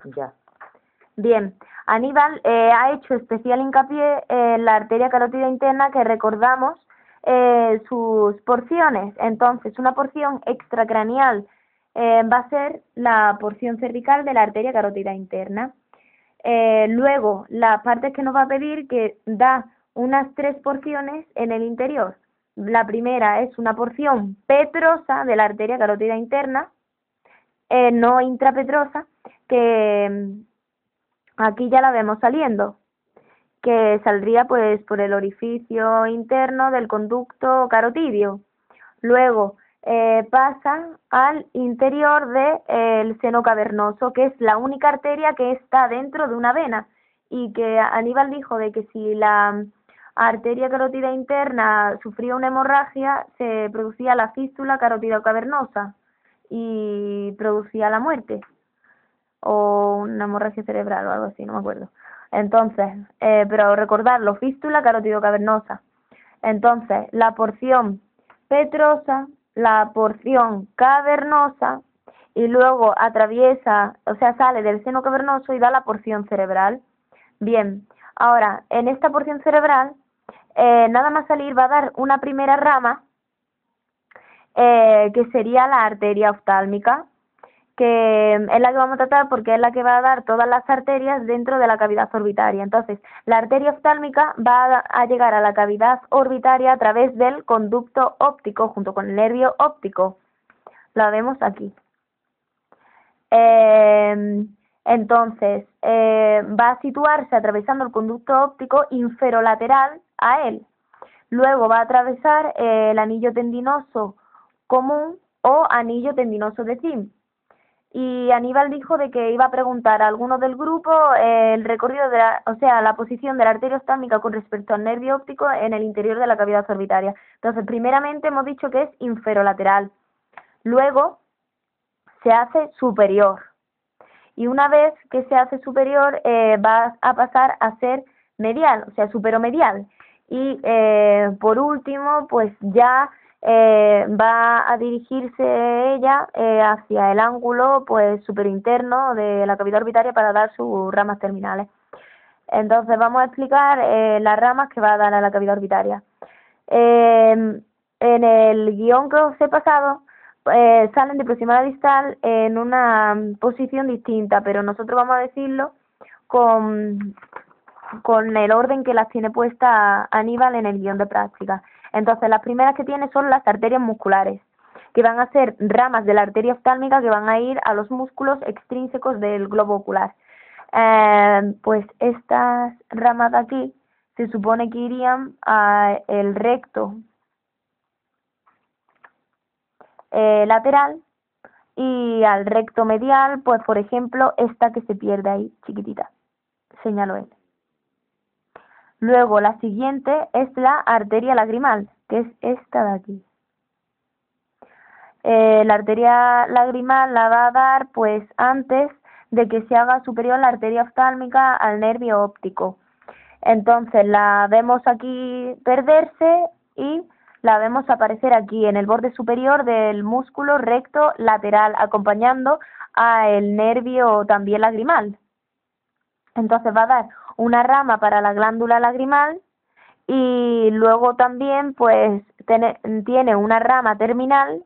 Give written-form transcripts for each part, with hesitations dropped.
Ya. Bien, Aníbal ha hecho especial hincapié en la arteria carótida interna, que recordamos sus porciones. Entonces, una porción extracraneal va a ser la porción cervical de la arteria carótida interna. Luego, las partes que nos va a pedir, que da unas 3 porciones en el interior. La primera es una porción petrosa de la arteria carótida interna, no intrapetrosa, que aquí ya la vemos saliendo, que saldría pues por el orificio interno del conducto carotidio. Luego pasa al interior del seno cavernoso, que es la única arteria que está dentro de una vena, y que Aníbal dijo de que si la arteria carótida interna sufría una hemorragia, se producía la fístula carótida cavernosa y producía la muerte, o una hemorragia cerebral o algo así, no me acuerdo. Entonces, pero recordarlo, fístula carótido cavernosa. Entonces, la porción petrosa, la porción cavernosa, y luego atraviesa, o sea, sale del seno cavernoso y da la porción cerebral. Bien, ahora, en esta porción cerebral, nada más salir va a dar una primera rama, que sería la arteria oftálmica, que es la que vamos a tratar porque es la que va a dar todas las arterias dentro de la cavidad orbitaria. Entonces, la arteria oftálmica va a llegar a la cavidad orbitaria a través del conducto óptico junto con el nervio óptico. La vemos aquí. Entonces, va a situarse atravesando el conducto óptico inferolateral a él. Luego va a atravesar el anillo tendinoso común o anillo tendinoso de Sim. Y Aníbal dijo de que iba a preguntar a algunos del grupo el recorrido de la posición de la arteria oftálmica con respecto al nervio óptico en el interior de la cavidad orbitaria. Entonces, primeramente hemos dicho que es inferolateral. Luego se hace superior. Y una vez que se hace superior, va a pasar a ser medial, o sea, superomedial. Y por último, pues ya va a dirigirse ella hacia el ángulo pues superinterno de la cavidad orbitaria para dar sus ramas terminales. Entonces vamos a explicar las ramas que va a dar a la cavidad orbitaria. En el guión que os he pasado salen de proximal a distal en una posición distinta, pero nosotros vamos a decirlo con el orden que las tiene puesta Aníbal en el guión de práctica. Entonces, las primeras que tiene son las arterias musculares, que van a ser ramas de la arteria oftálmica que van a ir a los músculos extrínsecos del globo ocular. Pues estas ramas de aquí se supone que irían al recto lateral y al recto medial, pues por ejemplo esta que se pierde ahí, chiquitita, señaló él. Luego la siguiente es la arteria lagrimal, que es esta de aquí. La arteria lagrimal la va a dar pues antes de que se haga superior la arteria oftálmica al nervio óptico. Entonces la vemos aquí perderse y la vemos aparecer aquí en el borde superior del músculo recto lateral, acompañando al nervio también lagrimal. Entonces va a dar una rama para la glándula lagrimal y luego también pues tiene una rama terminal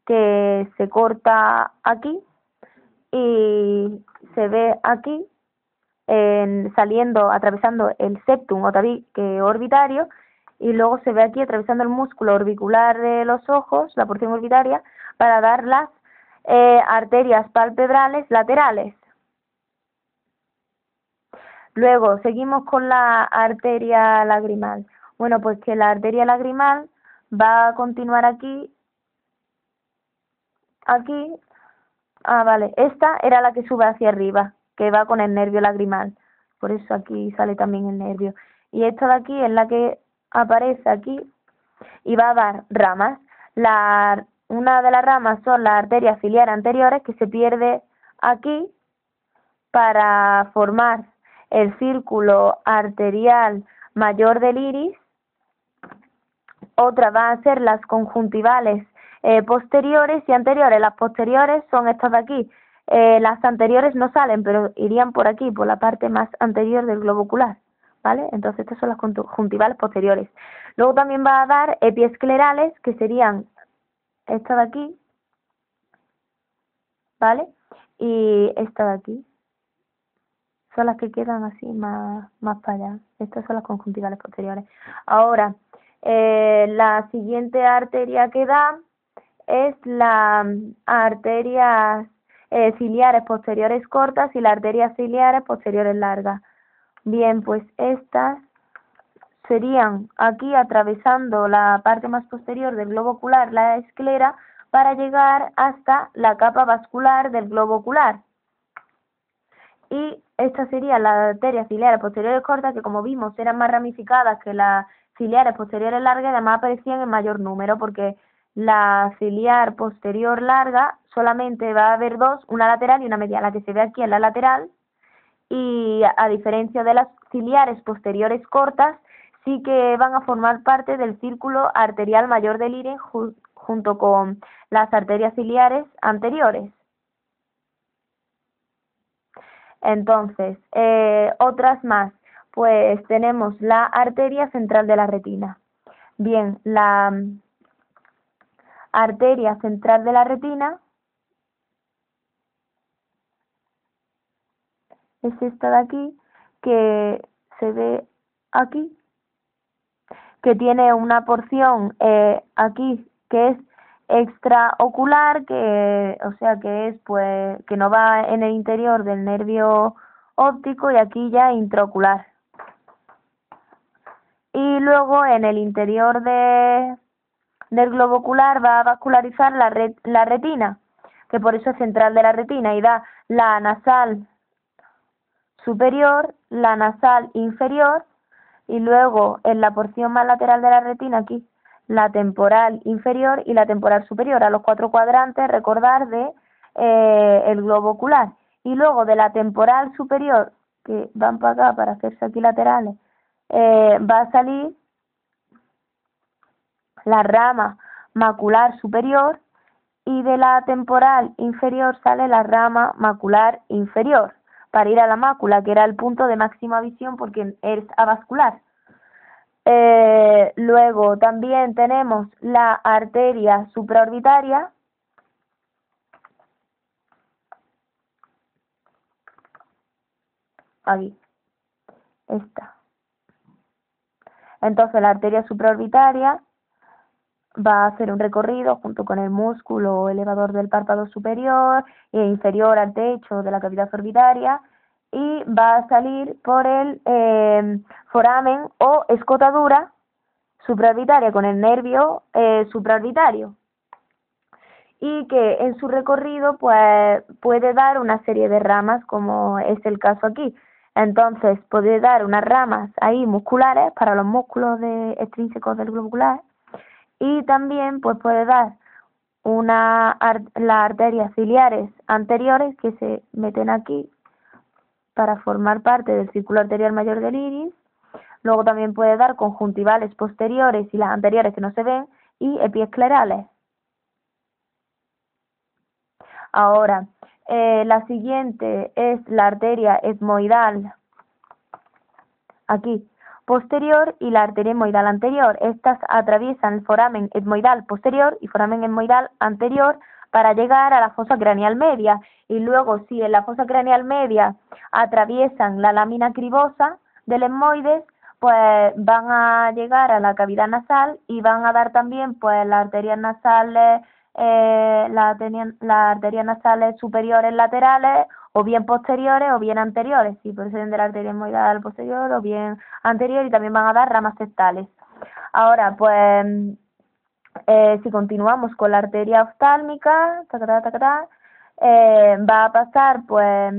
que se corta aquí y se ve aquí saliendo, atravesando el septum o tabique orbitario, y luego se ve aquí atravesando el músculo orbicular de los ojos, la porción orbitaria, para dar las arterias palpebrales laterales. Luego seguimos con la arteria lagrimal. Bueno, pues que la arteria lagrimal va a continuar aquí, vale, esta era la que sube hacia arriba, que va con el nervio lagrimal, por eso aquí sale también el nervio. Y esta de aquí es la que aparece aquí y va a dar ramas. Una de las ramas son las arterias ciliares anteriores, que se pierde aquí para formar el círculo arterial mayor del iris. Otra va a ser las conjuntivales posteriores y anteriores. Las posteriores son estas de aquí, Las anteriores no salen, pero irían por aquí, por la parte más anterior del globo ocular, ¿vale? Entonces estas son las conjuntivales posteriores. Luego también va a dar epiesclerales, que serían esta de aquí, ¿vale? Y esta de aquí. Son las que quedan así más para allá. Estas son las conjuntivales posteriores. Ahora, la siguiente arteria que da es la arterias ciliares posteriores cortas y las arterias ciliares posteriores largas. Bien, pues estas serían aquí atravesando la parte más posterior del globo ocular, la esclera, para llegar hasta la capa vascular del globo ocular. Y estas serían las arterias ciliares posteriores cortas, que como vimos eran más ramificadas que las ciliares posteriores largas, y además aparecían en mayor número, porque la ciliar posterior larga solamente va a haber dos, una lateral y una medial. La que se ve aquí es la lateral, y a diferencia de las ciliares posteriores cortas, sí que van a formar parte del círculo arterial mayor del iris junto con las arterias ciliares anteriores. Entonces, otras más, pues tenemos la arteria central de la retina. Bien, la arteria central de la retina es esta de aquí, que se ve aquí, que tiene una porción aquí que es extraocular, que o sea que es pues que no va en el interior del nervio óptico, y aquí ya intraocular. Y luego en el interior del globo ocular va a vascularizar la retina, que por eso es central de la retina, y da la nasal superior, la nasal inferior, y luego en la porción más lateral de la retina aquí la temporal inferior y la temporal superior, a los 4 cuadrantes, recordar, de el globo ocular. Y luego de la temporal superior, que van para acá para hacerse aquí laterales, va a salir la rama macular superior, y de la temporal inferior sale la rama macular inferior, para ir a la mácula, que era el punto de máxima visión porque es avascular. Luego también tenemos la arteria supraorbitaria, aquí, esta. Entonces la arteria supraorbitaria va a hacer un recorrido junto con el músculo elevador del párpado superior e inferior al techo de la cavidad orbitaria, y va a salir por el foramen o escotadura supraorbitaria con el nervio supraorbitario, y que en su recorrido pues puede dar una serie de ramas, como es el caso aquí. Entonces puede dar unas ramas ahí musculares para los músculos extrínsecos del globo ocular, y también pues puede dar las arterias ciliares anteriores, que se meten aquí para formar parte del círculo arterial mayor del iris. Luego también puede dar conjuntivales posteriores y las anteriores que no se ven, y epiesclerales. Ahora, la siguiente es la arteria etmoidal, aquí, posterior, y la arteria etmoidal anterior. Estas atraviesan el foramen etmoidal posterior y foramen etmoidal anterior para llegar a la fosa craneal media, y luego si en la fosa craneal media atraviesan la lámina cribosa del etmoides, pues van a llegar a la cavidad nasal y van a dar también pues las arterias nasales, las arterias nasales superiores laterales, o bien posteriores o bien anteriores, si proceden de la arteria etmoidal posterior o bien anterior, y también van a dar ramas septales. Ahora, pues, si continuamos con la arteria oftálmica, va a pasar, pues,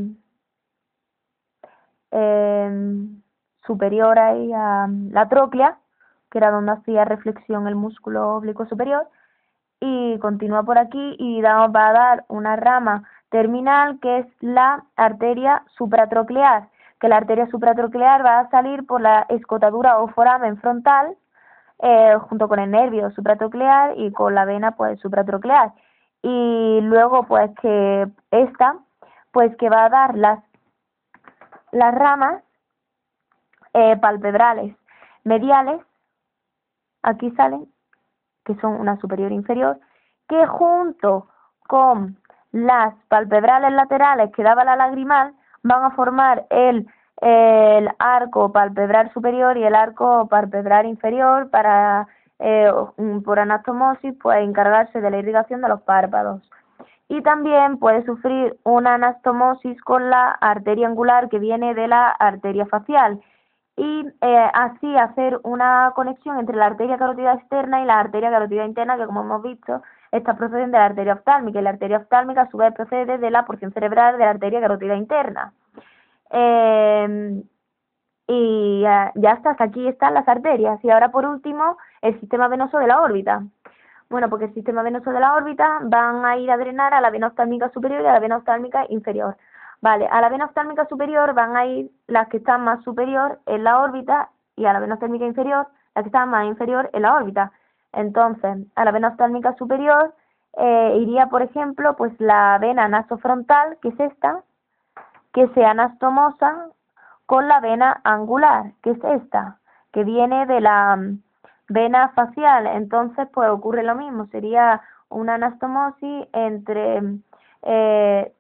superior ahí a la tróclea, que era donde hacía reflexión el músculo oblicuo superior, y continúa por aquí y va a dar una rama terminal, que es la arteria supratroclear, que la arteria supratroclear va a salir por la escotadura o foramen frontal, junto con el nervio supratroclear y con la vena pues supratroclear, y luego pues que esta pues que va a dar las ramas palpebrales mediales, aquí salen, que son una superior e inferior, que junto con las palpebrales laterales que daba la lagrimal van a formar el arco palpebral superior y el arco palpebral inferior para, por anastomosis, pues encargarse de la irrigación de los párpados. Y también puede sufrir una anastomosis con la arteria angular que viene de la arteria facial y así hacer una conexión entre la arteria carótida externa y la arteria carótida interna, que como hemos visto, esta procede de la arteria oftálmica, y la arteria oftálmica a su vez procede de la porción cerebral de la arteria carótida interna. Y ya está, hasta aquí están las arterias. Y ahora por último, el sistema venoso de la órbita. Bueno, porque el sistema venoso de la órbita van a ir a drenar a la vena oftálmica superior y a la vena oftálmica inferior. Vale, a la vena oftálmica superior van a ir las que están más superior en la órbita y a la vena oftálmica inferior las que están más inferior en la órbita. Entonces, a la vena oftálmica superior iría, por ejemplo, pues la vena nasofrontal, que es esta, que se anastomosa con la vena angular, que es esta, que viene de la vena facial. Entonces, pues ocurre lo mismo, sería una anastomosis entre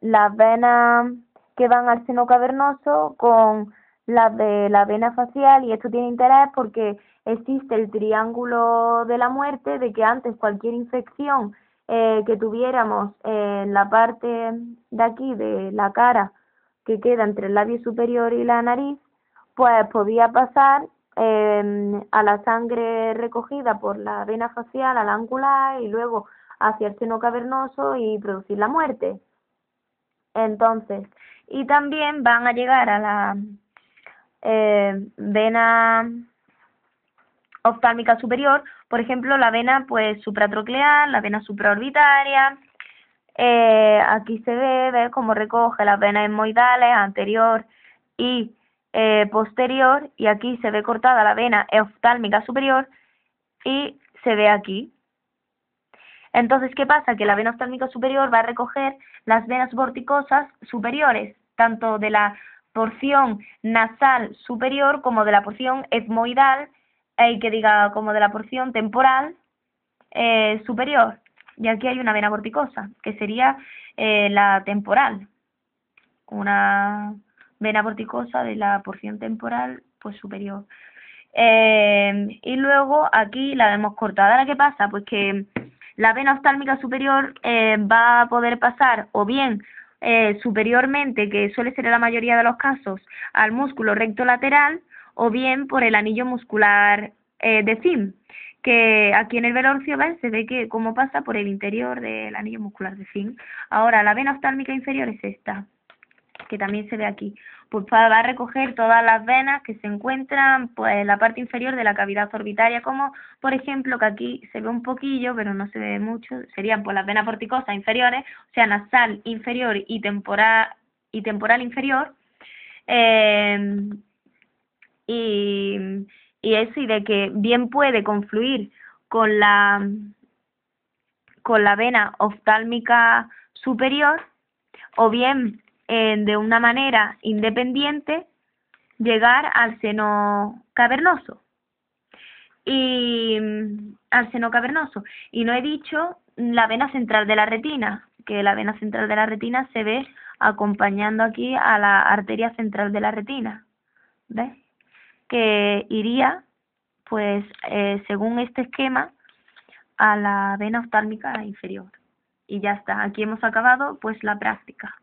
las venas que van al seno cavernoso con las de la vena facial, y esto tiene interés porque existe el triángulo de la muerte, de que antes cualquier infección que tuviéramos en la parte de aquí de la cara, que queda entre el labio superior y la nariz, pues podía pasar a la sangre recogida por la vena facial, a la angular, y luego hacia el seno cavernoso y producir la muerte. Entonces, y también van a llegar a la vena oftálmica superior, por ejemplo, la vena pues supratroclear, la vena supraorbitaria. Aquí se ve cómo recoge las venas etmoidales anterior y posterior, y aquí se ve cortada la vena oftálmica superior y se ve aquí. Entonces, ¿qué pasa? Que la vena oftálmica superior va a recoger las venas vorticosas superiores, tanto de la porción nasal superior como de la porción etmoidal, como de la porción temporal superior. Y aquí hay una vena vorticosa, que sería la temporal, una vena vorticosa de la porción temporal pues superior. Y luego aquí la vemos cortada. ¿Ahora qué pasa? Pues que la vena oftálmica superior va a poder pasar o bien superiormente, que suele ser en la mayoría de los casos, al músculo recto lateral, o bien por el anillo muscular de Sim, que aquí en el velorcio se ve que cómo pasa por el interior del anillo muscular de Sim. Ahora, la vena oftálmica inferior es esta, que también se ve aquí, pues va a recoger todas las venas que se encuentran pues en la parte inferior de la cavidad orbitaria, como por ejemplo que aquí se ve un poquillo, pero no se ve mucho, serían pues las venas vorticosas inferiores, o sea, nasal inferior y temporal inferior, y eso, y de que bien puede confluir con la vena oftálmica superior, o bien de una manera independiente llegar al seno cavernoso. Y no he dicho la vena central de la retina, que la vena central de la retina se ve acompañando aquí a la arteria central de la retina, ¿ves? Que iría pues según este esquema a la vena oftálmica inferior. Y ya está, aquí hemos acabado pues la práctica.